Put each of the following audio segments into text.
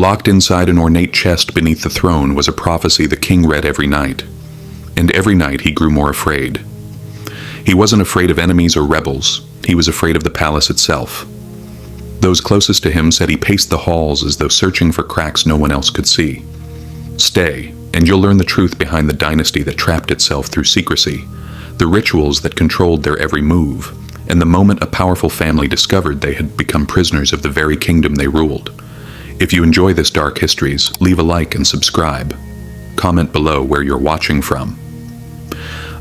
Locked inside an ornate chest beneath the throne was a prophecy the king read every night. And every night he grew more afraid. He wasn't afraid of enemies or rebels. He was afraid of the palace itself. Those closest to him said he paced the halls as though searching for cracks no one else could see. Stay, and you'll learn the truth behind the dynasty that trapped itself through secrecy, the rituals that controlled their every move, and the moment a powerful family discovered they had become prisoners of the very kingdom they ruled. If you enjoy this dark histories, leave a like and subscribe. Comment below where you're watching from.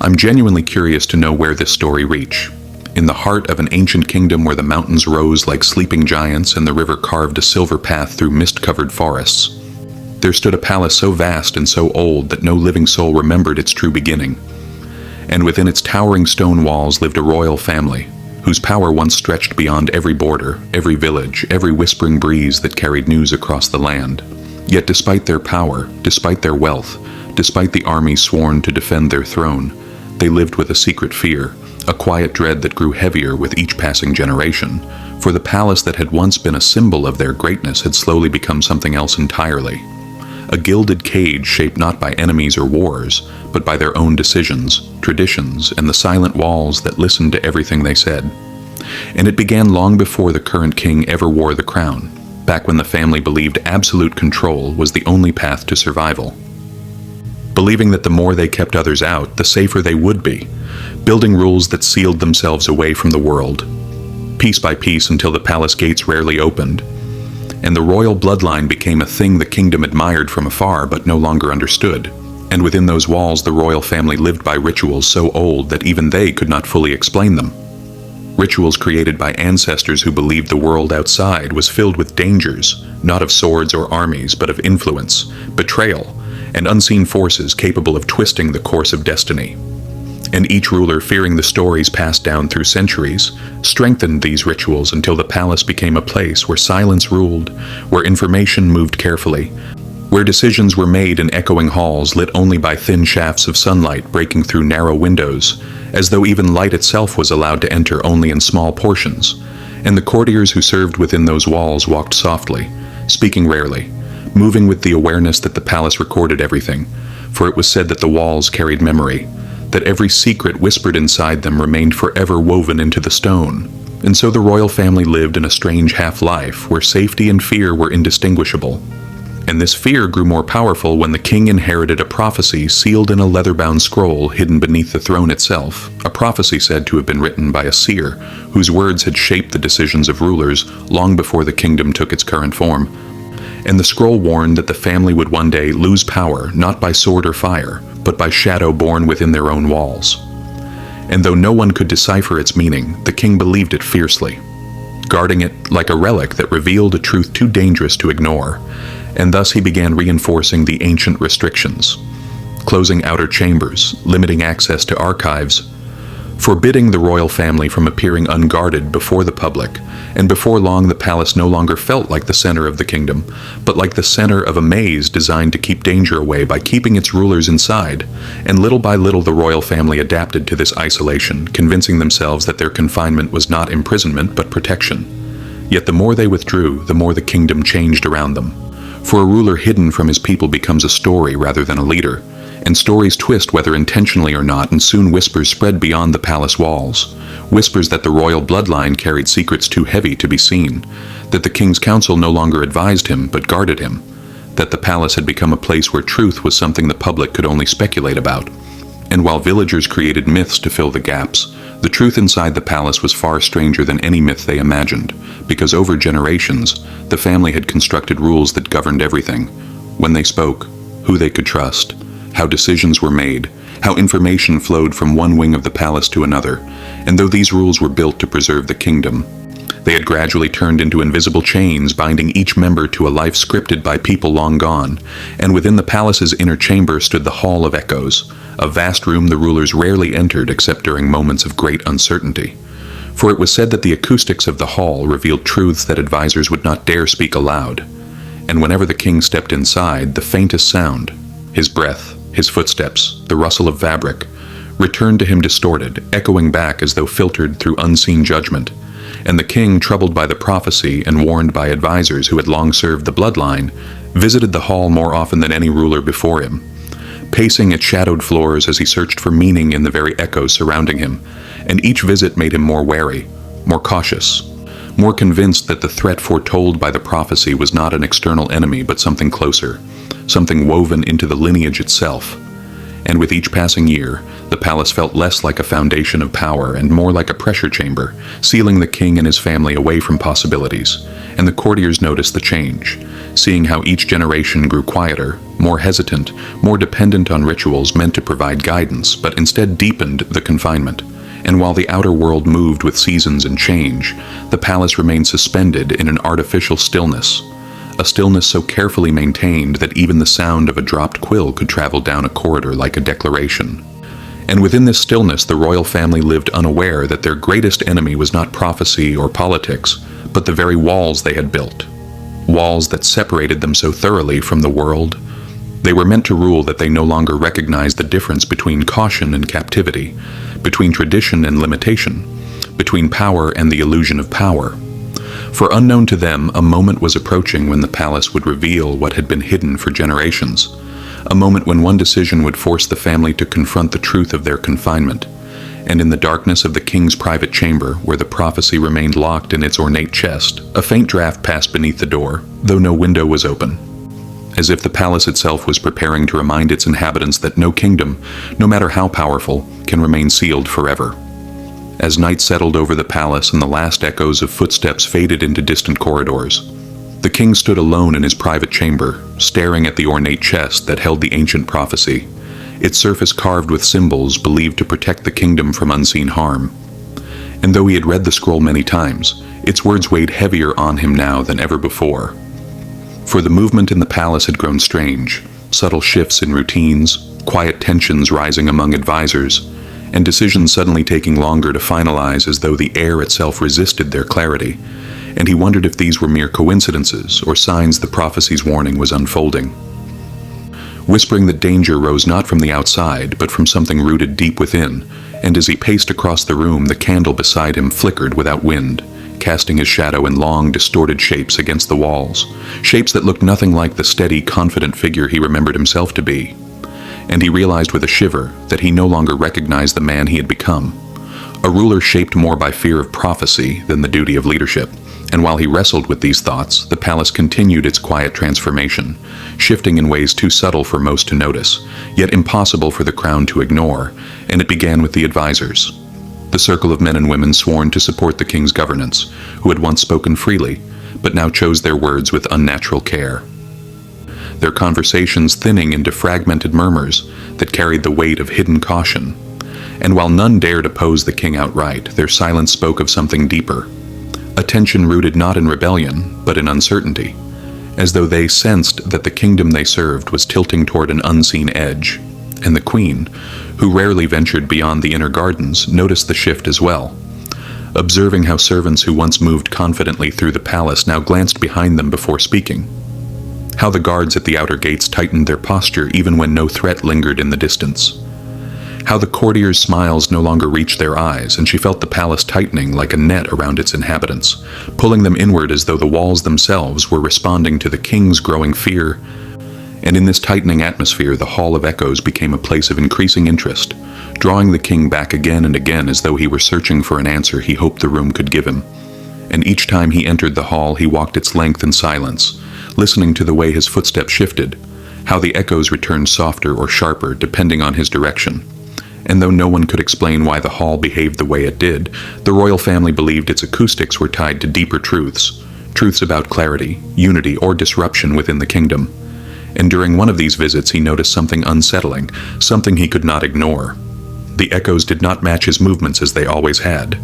I'm genuinely curious to know where this story reached. In the heart of an ancient kingdom where the mountains rose like sleeping giants and the river carved a silver path through mist-covered forests, there stood a palace so vast and so old that no living soul remembered its true beginning. And within its towering stone walls lived a royal family, whose power once stretched beyond every border, every village, every whispering breeze that carried news across the land. Yet despite their power, despite their wealth, despite the armies sworn to defend their throne, they lived with a secret fear, a quiet dread that grew heavier with each passing generation, for the palace that had once been a symbol of their greatness had slowly become something else entirely. A gilded cage shaped not by enemies or wars, but by their own decisions, traditions, and the silent walls that listened to everything they said. And it began long before the current king ever wore the crown, back when the family believed absolute control was the only path to survival. Believing that the more they kept others out, the safer they would be, building rules that sealed themselves away from the world, piece by piece until the palace gates rarely opened, and the royal bloodline became a thing the kingdom admired from afar but no longer understood. And within those walls the royal family lived by rituals so old that even they could not fully explain them. Rituals created by ancestors who believed the world outside was filled with dangers, not of swords or armies, but of influence, betrayal, and unseen forces capable of twisting the course of destiny. And each ruler, fearing the stories passed down through centuries, strengthened these rituals until the palace became a place where silence ruled, where information moved carefully, where decisions were made in echoing halls lit only by thin shafts of sunlight breaking through narrow windows, as though even light itself was allowed to enter only in small portions. And the courtiers who served within those walls walked softly, speaking rarely, moving with the awareness that the palace recorded everything, for it was said that the walls carried memory, that every secret whispered inside them remained forever woven into the stone. And so the royal family lived in a strange half-life where safety and fear were indistinguishable. And this fear grew more powerful when the king inherited a prophecy sealed in a leather-bound scroll hidden beneath the throne itself, a prophecy said to have been written by a seer, whose words had shaped the decisions of rulers long before the kingdom took its current form. And the scroll warned that the family would one day lose power not by sword or fire, but by shadow born within their own walls. And though no one could decipher its meaning, the king believed it fiercely, guarding it like a relic that revealed a truth too dangerous to ignore. And thus he began reinforcing the ancient restrictions, closing outer chambers, limiting access to archives, forbidding the royal family from appearing unguarded before the public, and before long the palace no longer felt like the center of the kingdom, but like the center of a maze designed to keep danger away by keeping its rulers inside. And little by little the royal family adapted to this isolation, convincing themselves that their confinement was not imprisonment but protection. Yet the more they withdrew, the more the kingdom changed around them. For a ruler hidden from his people becomes a story rather than a leader, and stories twist whether intentionally or not, and soon whispers spread beyond the palace walls. Whispers that the royal bloodline carried secrets too heavy to be seen, that the king's council no longer advised him but guarded him, that the palace had become a place where truth was something the public could only speculate about. And while villagers created myths to fill the gaps, the truth inside the palace was far stranger than any myth they imagined, because over generations, the family had constructed rules that governed everything: when they spoke, who they could trust, how decisions were made, how information flowed from one wing of the palace to another. And though these rules were built to preserve the kingdom, they had gradually turned into invisible chains binding each member to a life scripted by people long gone. And within the palace's inner chamber stood the Hall of Echoes, a vast room the rulers rarely entered except during moments of great uncertainty. For it was said that the acoustics of the hall revealed truths that advisors would not dare speak aloud. And whenever the king stepped inside, the faintest sound, his breath, his footsteps, the rustle of fabric, returned to him distorted, echoing back as though filtered through unseen judgment. and the king, troubled by the prophecy and warned by advisors who had long served the bloodline, visited the hall more often than any ruler before him, pacing its shadowed floors as he searched for meaning in the very echoes surrounding him, and each visit made him more wary, more cautious, more convinced that the threat foretold by the prophecy was not an external enemy but something closer, something woven into the lineage itself. And with each passing year, the palace felt less like a foundation of power and more like a pressure chamber, sealing the king and his family away from possibilities. And the courtiers noticed the change, seeing how each generation grew quieter, more hesitant, more dependent on rituals meant to provide guidance, but instead deepened the confinement. And while the outer world moved with seasons and change, the palace remained suspended in an artificial stillness, a stillness so carefully maintained that even the sound of a dropped quill could travel down a corridor like a declaration. And within this stillness, the royal family lived unaware that their greatest enemy was not prophecy or politics, but the very walls they had built. Walls that separated them so thoroughly from the world. They were meant to rule that they no longer recognized the difference between caution and captivity, between tradition and limitation, between power and the illusion of power. For unknown to them, a moment was approaching when the palace would reveal what had been hidden for generations, a moment when one decision would force the family to confront the truth of their confinement. And in the darkness of the king's private chamber, where the prophecy remained locked in its ornate chest, a faint draft passed beneath the door, though no window was open, as if the palace itself was preparing to remind its inhabitants that no kingdom, no matter how powerful, can remain sealed forever. As night settled over the palace and the last echoes of footsteps faded into distant corridors, the king stood alone in his private chamber, staring at the ornate chest that held the ancient prophecy, its surface carved with symbols believed to protect the kingdom from unseen harm. And though he had read the scroll many times, its words weighed heavier on him now than ever before. For the movement in the palace had grown strange, subtle shifts in routines, quiet tensions rising among advisors, and decisions suddenly taking longer to finalize as though the air itself resisted their clarity, and he wondered if these were mere coincidences or signs the prophecy's warning was unfolding. Whispering that danger rose not from the outside, but from something rooted deep within, and as he paced across the room, the candle beside him flickered without wind, casting his shadow in long, distorted shapes against the walls, shapes that looked nothing like the steady, confident figure he remembered himself to be. And he realized with a shiver that he no longer recognized the man he had become, a ruler shaped more by fear of prophecy than the duty of leadership. And while he wrestled with these thoughts, the palace continued its quiet transformation, shifting in ways too subtle for most to notice, yet impossible for the crown to ignore, and it began with the advisors, the circle of men and women sworn to support the king's governance, who had once spoken freely, but now chose their words with unnatural care. Their conversations thinning into fragmented murmurs that carried the weight of hidden caution. And while none dared oppose the king outright, their silence spoke of something deeper, a tension rooted not in rebellion, but in uncertainty, as though they sensed that the kingdom they served was tilting toward an unseen edge. And the queen, who rarely ventured beyond the inner gardens, noticed the shift as well, observing how servants who once moved confidently through the palace now glanced behind them before speaking, how the guards at the outer gates tightened their posture even when no threat lingered in the distance, how the courtiers' smiles no longer reached their eyes, and she felt the palace tightening like a net around its inhabitants, pulling them inward as though the walls themselves were responding to the king's growing fear. And in this tightening atmosphere, the Hall of Echoes became a place of increasing interest, drawing the king back again and again as though he were searching for an answer he hoped the room could give him. And each time he entered the hall, he walked its length in silence, listening to the way his footsteps shifted, how the echoes returned softer or sharper depending on his direction. And though no one could explain why the hall behaved the way it did, the royal family believed its acoustics were tied to deeper truths, truths about clarity, unity, or disruption within the kingdom. And during one of these visits he noticed something unsettling, something he could not ignore. The echoes did not match his movements as they always had,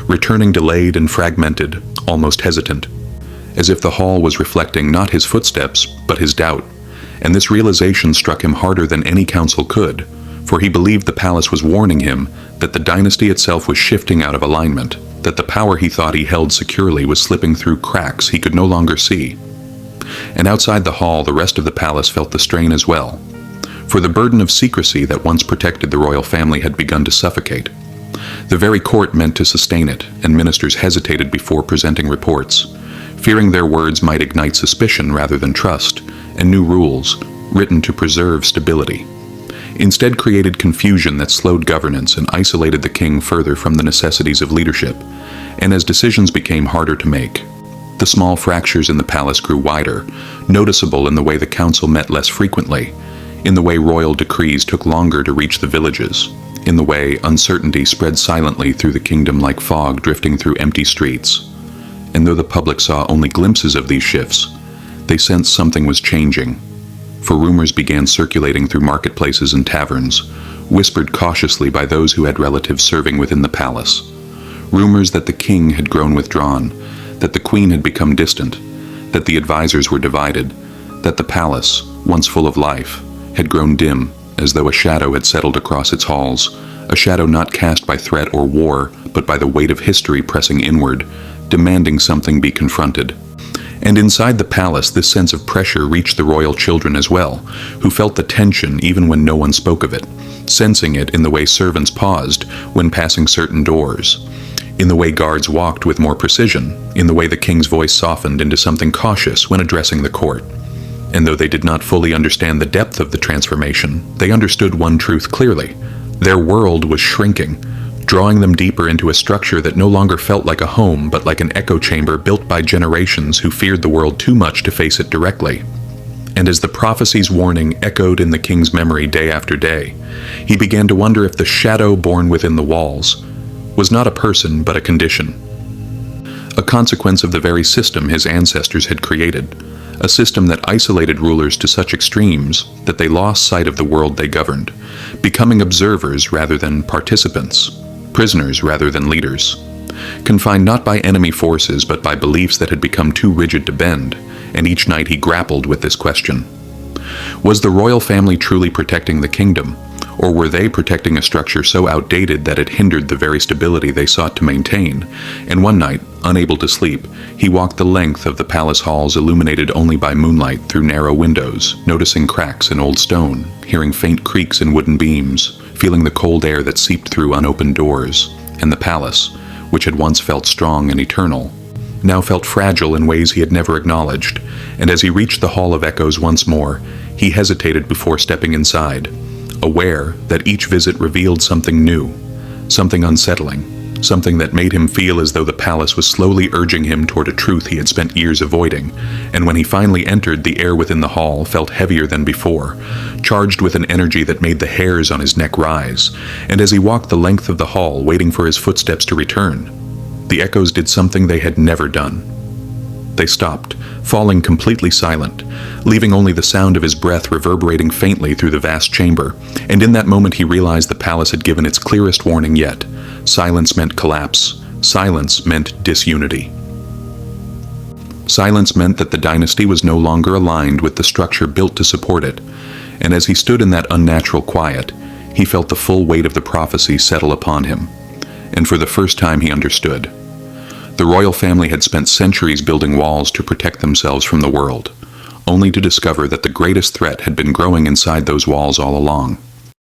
returning delayed and fragmented, almost hesitant, as if the hall was reflecting not his footsteps, but his doubt. And this realization struck him harder than any counsel could, for he believed the palace was warning him that the dynasty itself was shifting out of alignment, that the power he thought he held securely was slipping through cracks he could no longer see. And outside the hall, the rest of the palace felt the strain as well, for the burden of secrecy that once protected the royal family had begun to suffocate. The very court meant to sustain it, and ministers hesitated before presenting reports, fearing their words might ignite suspicion rather than trust, and new rules, written to preserve stability, instead created confusion that slowed governance and isolated the king further from the necessities of leadership. And as decisions became harder to make, the small fractures in the palace grew wider, noticeable in the way the council met less frequently, in the way royal decrees took longer to reach the villages, in the way uncertainty spread silently through the kingdom like fog drifting through empty streets. And though the public saw only glimpses of these shifts, they sensed something was changing. For rumors began circulating through marketplaces and taverns, whispered cautiously by those who had relatives serving within the palace. Rumors that the king had grown withdrawn, that the queen had become distant, that the advisors were divided, that the palace, once full of life, had grown dim, as though a shadow had settled across its halls, a shadow not cast by threat or war, but by the weight of history pressing inward, demanding something be confronted. And inside the palace, this sense of pressure reached the royal children as well, who felt the tension even when no one spoke of it, sensing it in the way servants paused when passing certain doors, in the way guards walked with more precision, in the way the king's voice softened into something cautious when addressing the court. And though they did not fully understand the depth of the transformation, they understood one truth clearly. Their world was shrinking, drawing them deeper into a structure that no longer felt like a home but like an echo chamber built by generations who feared the world too much to face it directly. And as the prophecy's warning echoed in the king's memory day after day, he began to wonder if the shadow born within the walls was not a person but a condition, a consequence of the very system his ancestors had created, a system that isolated rulers to such extremes that they lost sight of the world they governed, becoming observers rather than participants, prisoners rather than leaders, confined not by enemy forces but by beliefs that had become too rigid to bend. And each night he grappled with this question. Was the royal family truly protecting the kingdom, or were they protecting a structure so outdated that it hindered the very stability they sought to maintain? And one night, unable to sleep, he walked the length of the palace halls illuminated only by moonlight through narrow windows, noticing cracks in old stone, hearing faint creaks in wooden beams, feeling the cold air that seeped through unopened doors. And the palace, which had once felt strong and eternal, now felt fragile in ways he had never acknowledged. And as he reached the Hall of Echoes once more, he hesitated before stepping inside, aware that each visit revealed something new, something unsettling, something that made him feel as though the palace was slowly urging him toward a truth he had spent years avoiding. And when he finally entered, the air within the hall felt heavier than before, charged with an energy that made the hairs on his neck rise. And as he walked the length of the hall, waiting for his footsteps to return, the echoes did something they had never done. They stopped, falling completely silent, leaving only the sound of his breath reverberating faintly through the vast chamber. And in that moment he realized the palace had given its clearest warning yet. Silence meant collapse. Silence meant disunity. Silence meant that the dynasty was no longer aligned with the structure built to support it. And as he stood in that unnatural quiet, he felt the full weight of the prophecy settle upon him. And for the first time he understood. The royal family had spent centuries building walls to protect themselves from the world, only to discover that the greatest threat had been growing inside those walls all along.